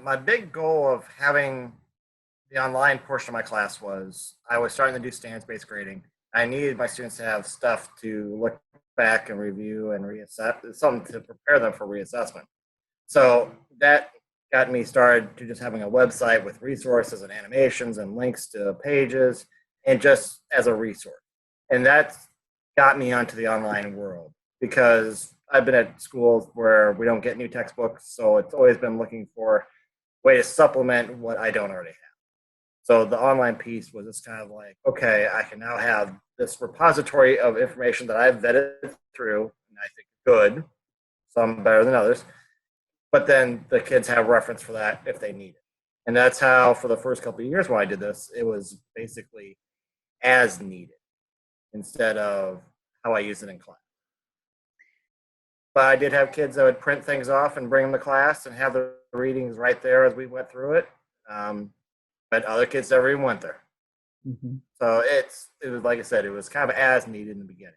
my big goal of having the online portion of my class was I was starting to do standards-based grading. I needed my students to have stuff to look back and review and reassess, something to prepare them for reassessment. So that got me started to just having a website with resources and animations and links to pages and just as a resource. And that got me onto the online world because I've been at schools where we don't get new textbooks. So it's always been looking for a way to supplement what I don't already have. So the online piece was just kind of like, okay, I can now have this repository of information that I've vetted through, and I think good, some better than others. But then the kids have reference for that if they need it. And that's how, for the first couple of years when I did this, it was basically as needed instead of how I use it in class. But I did have kids that would print things off and bring them to class and have the readings right there as we went through it. But other kids never even went there. Mm-hmm. So it was, like I said, it was kind of as needed in the beginning.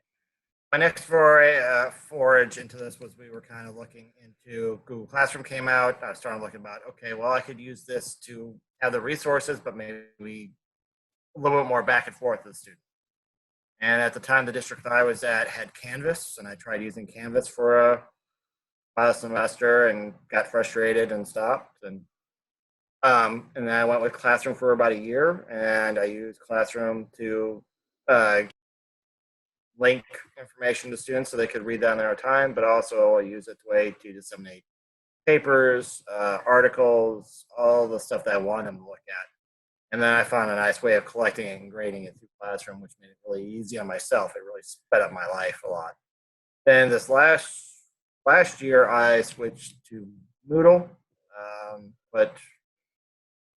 My next forage into this was we were kind of looking into Google Classroom came out. I started looking about, okay, well, I could use this to have the resources, but maybe a little bit more back and forth with the student. And at the time, the district that I was at had Canvas, and I tried using Canvas for a semester and got frustrated and stopped. And then I went with Classroom for about a year, and I used Classroom to link information to students so they could read that in their own time, but also I use it as a way to disseminate papers, articles, all the stuff that I want them to look at. And then I found a nice way of collecting it and grading it through Classroom, which made it really easy on myself. It really sped up my life a lot. Then this last year, I switched to Moodle, but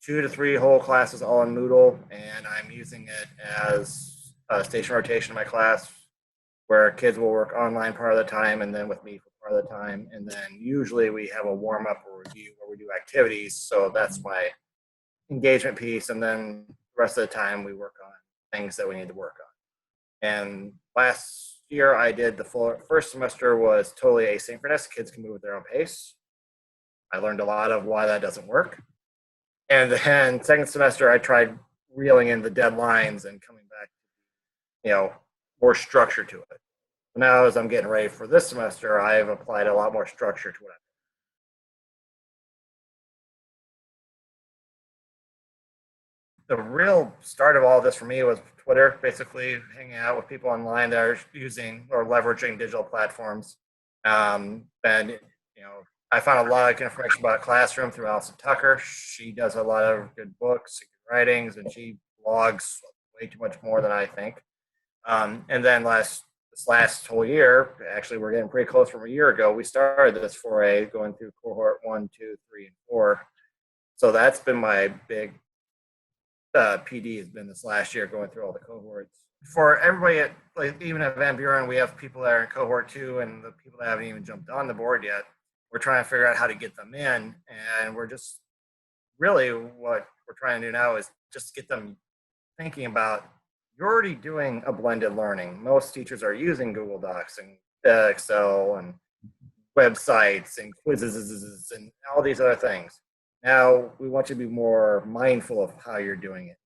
2 to 3 whole classes all in Moodle, and I'm using it as a station rotation in my class where kids will work online part of the time and then with me for part of the time. And then usually we have a warm-up or review where we do activities. So that's my engagement piece. And then the rest of the time we work on things that we need to work on. And last year I did the first semester was totally asynchronous. Kids can move at their own pace. I learned a lot of why that doesn't work. And then second semester I tried reeling in the deadlines and coming back, more structure to it. Now, as I'm getting ready for this semester, I've applied a lot more structure to it. The real start of all this for me was Twitter, basically hanging out with people online that are using or leveraging digital platforms. And, I found a lot of information about Classroom through Allison Tucker. She does a lot of good books, good writings, and she blogs way too much more than I think. And then this last whole year, actually, we're getting pretty close from a year ago, we started this foray going through cohort 1, 2, 3, and 4. So that's been my big PD has been this last year going through all the cohorts. For everybody, even at Van Buren, we have people that are in cohort 2 and the people that haven't even jumped on the board yet. We're trying to figure out how to get them in. And we're just really what we're trying to do now is just get them thinking about you're already doing a blended learning. Most teachers are using Google Docs and Excel and websites and quizzes and all these other things. Now we want you to be more mindful of how you're doing it.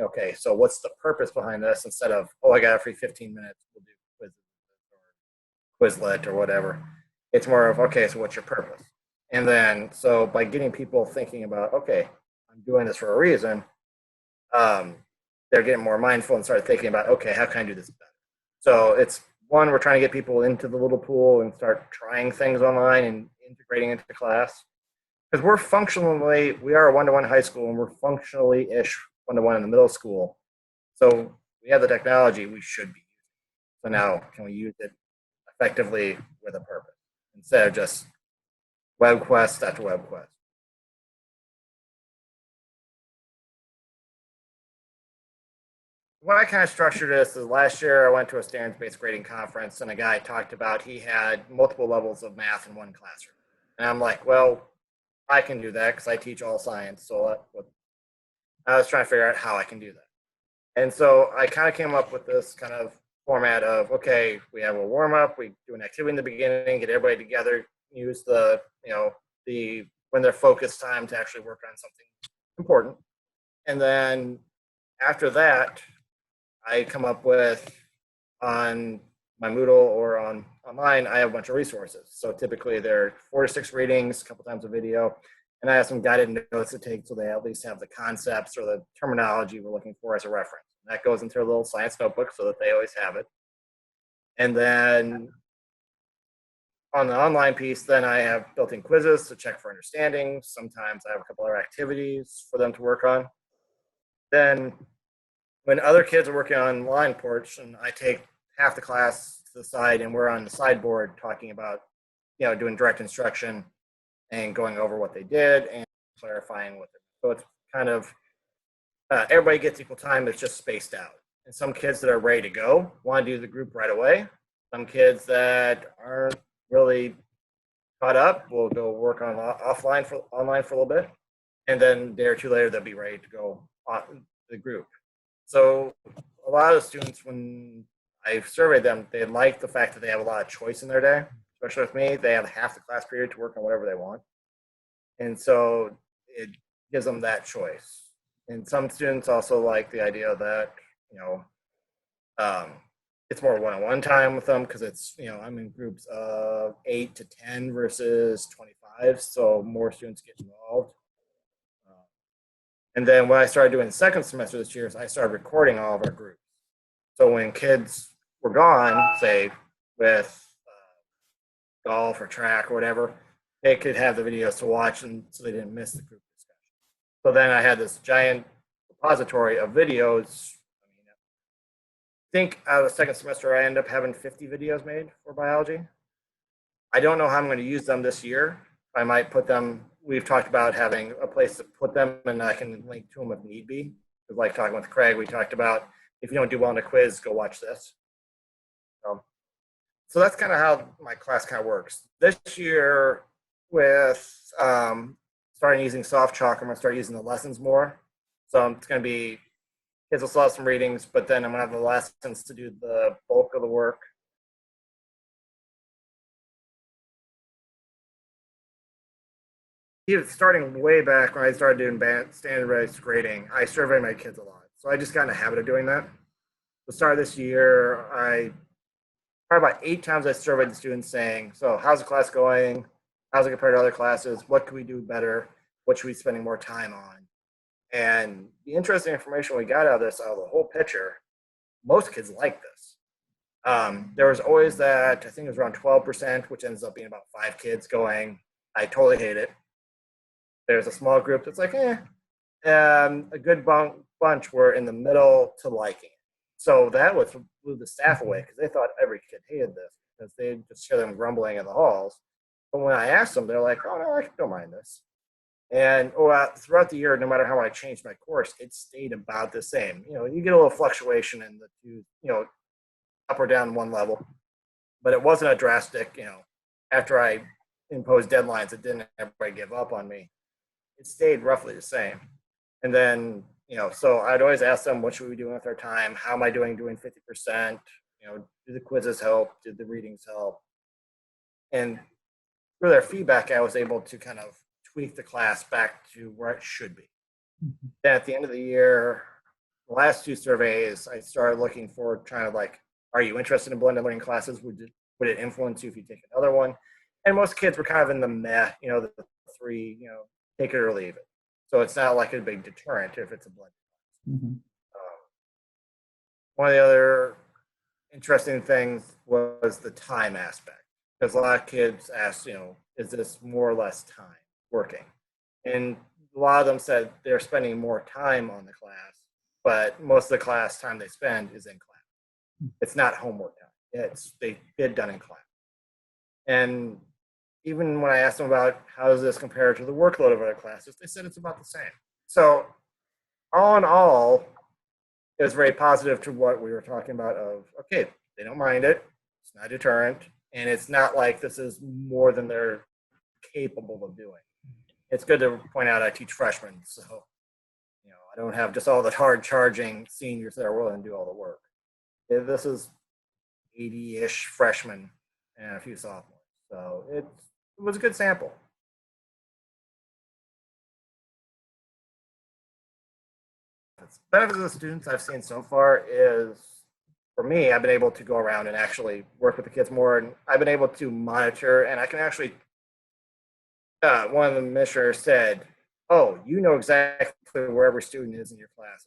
Okay, so what's the purpose behind this instead of, I got a free 15 minutes, we'll do quizzes or Quizlet or whatever. It's more of, okay, so what's your purpose? And then, so by getting people thinking about, okay, I'm doing this for a reason, they're getting more mindful and start thinking about, okay, how can I do this better? So it's one, we're trying to get people into the little pool and start trying things online and integrating into class. Because we are a one-to-one high school and we're functionally-ish one-to-one in the middle school. So we have the technology we should be using. So now can we use it effectively with a purpose instead of just web quest after web quest? What I kind of structured this is last year I went to a standards-based grading conference and a guy talked about he had multiple levels of math in one classroom. And I'm like, well, I can do that because I teach all science. So I was trying to figure out how I can do that. And so I kind of came up with this kind of format of, okay, we have a warm up, we do an activity in the beginning, get everybody together, use the when they're focused time to actually work on something important. And then after that, I come up with on my Moodle or on online, I have a bunch of resources. So typically there are 4 to 6 readings, a couple times a video, and I have some guided notes to take so they at least have the concepts or the terminology we're looking for as a reference. And that goes into a little science notebook so that they always have it. And then on the online piece, then I have built-in quizzes to check for understanding. Sometimes I have a couple other activities for them to work on. Then when other kids are working on online portion, I take half the class to the side and we're on the sideboard talking about, doing direct instruction and going over what they did and clarifying what they're doing. So it's kind of, everybody gets equal time, it's just spaced out. And some kids that are ready to go want to do the group right away. Some kids that aren't really caught up will go work on online for a little bit. And then a day or two later, they'll be ready to go on the group. So a lot of students, when I've surveyed them, they like the fact that they have a lot of choice in their day. Especially with me, they have half the class period to work on whatever they want. And so it gives them that choice. And some students also like the idea that, it's more one-on-one time with them because it's, I'm in groups of 8 to 10 versus 25. So more students get involved. And then what I started doing the second semester this year is I started recording all of our groups. So when kids were gone, say with golf or track or whatever, they could have the videos to watch and so they didn't miss the group discussion. So then I had this giant repository of videos. I think out of the second semester, I ended up having 50 videos made for biology. I don't know how I'm going to use them this year. I might put them, we've talked about having a place to put them and I can link to them if need be. Like talking with Craig, we talked about if you don't do well in a quiz, go watch this. So that's kind of how my class kind of works. This year with starting using soft chalk, I'm going to start using the lessons more. So it's going to be, kids will still have some readings, but then I'm going to have the lessons to do the bulk of the work. Starting way back when I started doing standardized grading, I surveyed my kids a lot. So I just got in a habit of doing that. The start of this year, probably about 8 times I surveyed the students saying, so how's the class going? How's it compared to other classes? What can we do better? What should we be spending more time on? And the interesting information we got out of this, out of the whole picture, most kids like this. There was always that, I think it was around 12%, which ends up being about 5 kids going, I totally hate it. There's a small group that's like, a good bunch were in the middle to liking it. So that blew the staff away because they thought every kid hated this because they just hear them grumbling in the halls. But when I asked them, they're like, oh, no, I don't mind this. And throughout the year, no matter how I changed my course, it stayed about the same. You get a little fluctuation in the two, up or down one level, but it wasn't a drastic, after I imposed deadlines, it didn't everybody give up on me. It stayed roughly the same. And then, so I'd always ask them, what should we be doing with our time? How am I doing 50%? Do the quizzes help? Did the readings help? And through their feedback, I was able to kind of tweak the class back to where it should be. Mm-hmm. Then at the end of the year, the last 2 surveys, I started looking for trying to are you interested in blended learning classes? Would it influence you if you take another one? And most kids were kind of in the meh, the 3, take it or leave it. So it's not like a big deterrent if it's a blended class. Mm-hmm. One of the other interesting things was the time aspect, because a lot of kids asked, is this more or less time working? And a lot of them said they're spending more time on the class, but most of the class time they spend is in class. It's not homework time. They get done in class. And even when I asked them about how does this compare to the workload of other classes, they said it's about the same. So all in all, it was very positive to what we were talking about of, okay, they don't mind it. It's not a deterrent. And it's not like this is more than they're capable of doing. It's good to point out I teach freshmen. So, I don't have just all the hard charging seniors that are willing to do all the work. This is 80-ish freshmen and a few sophomores. So it was a good sample. benefits of the students I've seen so far is, for me, I've been able to go around and actually work with the kids more, and I've been able to monitor, and I can actually. One of the administrators said, "Oh, you know exactly where every student is in your class.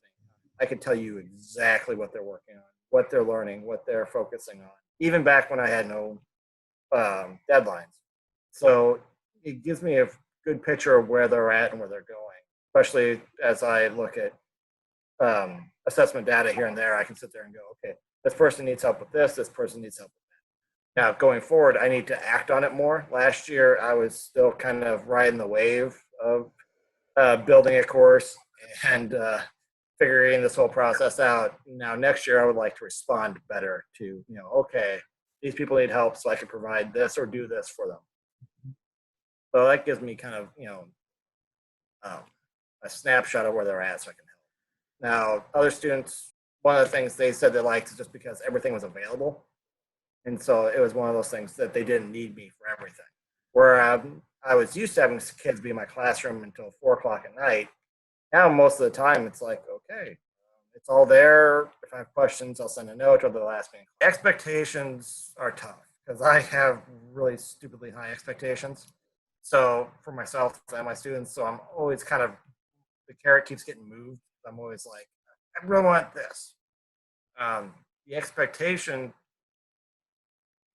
I can tell you exactly what they're working on, what they're learning, what they're focusing on, even back when I had no deadlines." So it gives me a good picture of where they're at and where they're going, especially as I look at assessment data here and there. I can sit there and go, okay, this person needs help with this person needs help with that. Now, going forward, I need to act on it more. Last year, I was still kind of riding the wave of building a course and figuring this whole process out. Now, next year, I would like to respond better to, okay, these people need help, so I can provide this or do this for them. So that gives me kind of, um, a snapshot of where they're at, so I can help. Now, other students, one of the things they said they liked is just because everything was available. And so it was one of those things that they didn't need me for everything. Where I was used to having kids be in my classroom until 4 o'clock at night. Now, most of the time, it's like, okay, it's all there. If I have questions, I'll send a note or they'll ask me. Expectations are tough because I have really stupidly high expectations. So for myself and my students, so I'm always kind of, the carrot keeps getting moved. I'm always like, I really want this. The expectation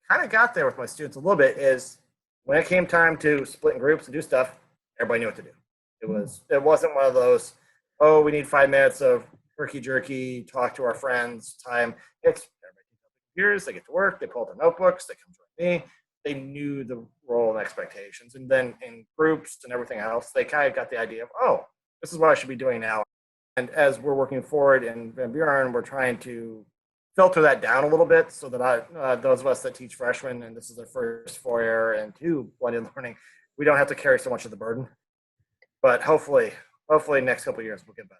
kind of got there with my students a little bit is when it came time to split in groups and do stuff, everybody knew what to do. It wasn't one of those, oh, we need 5 minutes of herky jerky, talk to our friends time. It's everybody takes up the computers, they get to work, they pull out their notebooks, they come join me. They knew the role and expectations. And then in groups and everything else, they kind of got the idea of, oh, this is what I should be doing now. And as we're working forward in Van Buren, we're trying to filter that down a little bit so that those of us that teach freshmen, and this is their first 4 year and 2 blended learning, we don't have to carry so much of the burden. But hopefully next couple of years we'll get better.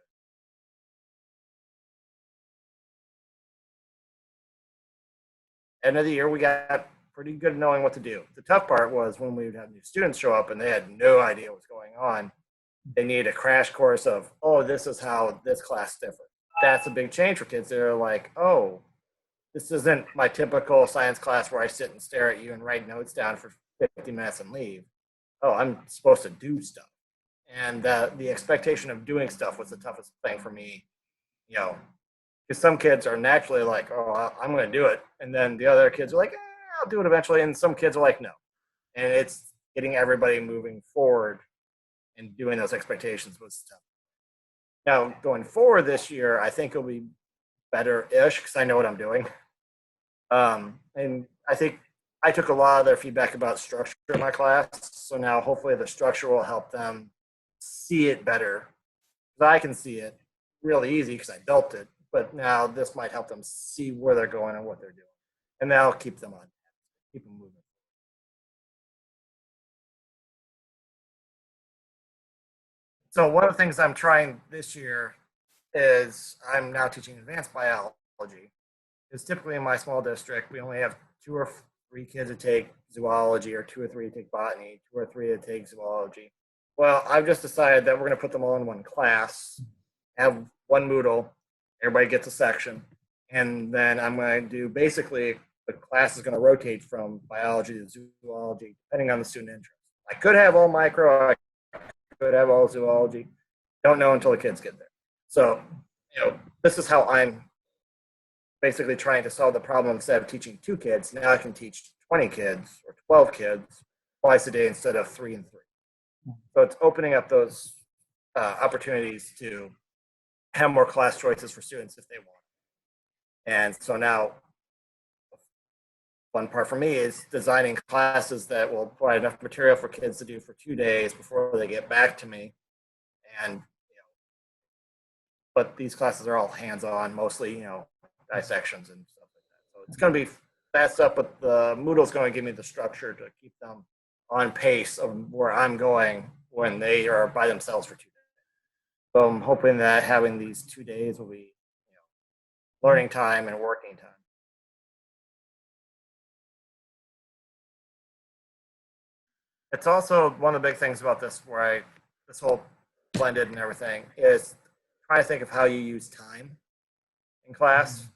End of the year, we got pretty good at knowing what to do. The tough part was when we would have new students show up and they had no idea what's going on. They need a crash course of, oh, this is how this class differs. That's a big change for kids. They're like, oh, this isn't my typical science class where I sit and stare at you and write notes down for 50 minutes and leave. Oh, I'm supposed to do stuff. And the expectation of doing stuff was the toughest thing for me, because some kids are naturally like, oh, I'm going to do it. And then the other kids are like, I'll do it eventually. And some kids are like, no. And it's getting everybody moving forward and doing those expectations was tough. Now, going forward this year, I think it'll be better-ish because I know what I'm doing. And I think I took a lot of their feedback about structure in my class. So now hopefully the structure will help them see it better. Because I can see it really easy because I built it. But now this might help them see where they're going and what they're doing. And that'll keep them on, keep them moving. So one of the things I'm trying this year is I'm now teaching advanced biology. Because typically in my small district, we only have 2 or 3 kids that take zoology, or 2 or 3 that take botany, 2 or 3 that take zoology. Well, I've just decided that we're going to put them all in one class, have one Moodle, everybody gets a section, and then I'm going to do basically the class is going to rotate from biology to zoology, depending on the student interest. I could have all micro, I could have all zoology. Don't know until the kids get there. So, this is how I'm basically trying to solve the problem. Instead of teaching 2 kids, now I can teach 20 kids or 12 kids twice a day instead of 3 and 3. So it's opening up those opportunities to have more class choices for students if they want. And so now, the fun part for me is designing classes that will provide enough material for kids to do for 2 days before they get back to me. And but these classes are all hands-on, mostly dissections and stuff like that. So it's going to be fast up, but the Moodle's going to give me the structure to keep them on pace of where I'm going when they are by themselves for 2 days. So I'm hoping that having these 2 days will be, learning time and working time. It's also one of the big things about this, this whole blended and everything, is trying to think of how you use time in class.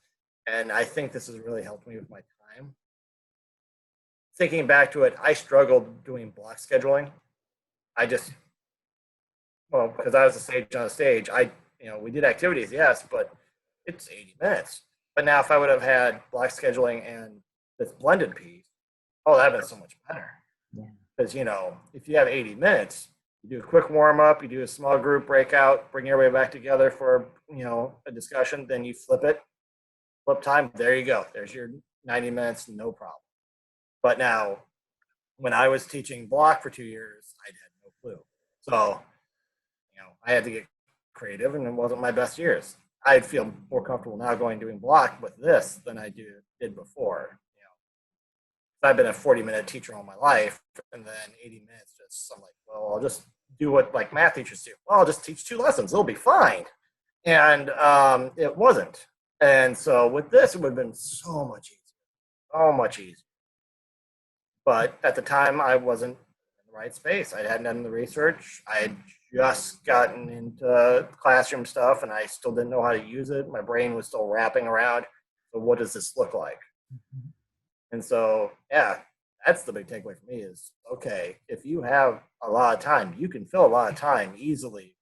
And I think this has really helped me with my time. Thinking back to it, I struggled doing block scheduling. I just, well, because I was a stage on a stage, we did activities, yes, but it's 80 minutes. But now if I would have had block scheduling and this blended piece, oh, that'd been so much better. Because, if you have 80 minutes, you do a quick warm up, you do a small group breakout, bring everybody back together for, a discussion, then you flip time, there you go. There's your 90 minutes, no problem. But now, when I was teaching block for 2 years, I had no clue. So, I had to get creative, and it wasn't my best years. I feel more comfortable now doing block with this than I did before. I've been a 40-minute teacher all my life, and then 80 minutes just, I'm like, well, I'll just do what like math teachers do. Well, I'll just teach 2 lessons. It'll be fine. And it wasn't. And so with this, it would have been so much easier. So much easier. But at the time, I wasn't in the right space. I hadn't done the research. I had just gotten into classroom stuff, and I still didn't know how to use it. My brain was still wrapping around. So what does this look like? And so, yeah, that's the big takeaway for me is, okay, if you have a lot of time, you can fill a lot of time easily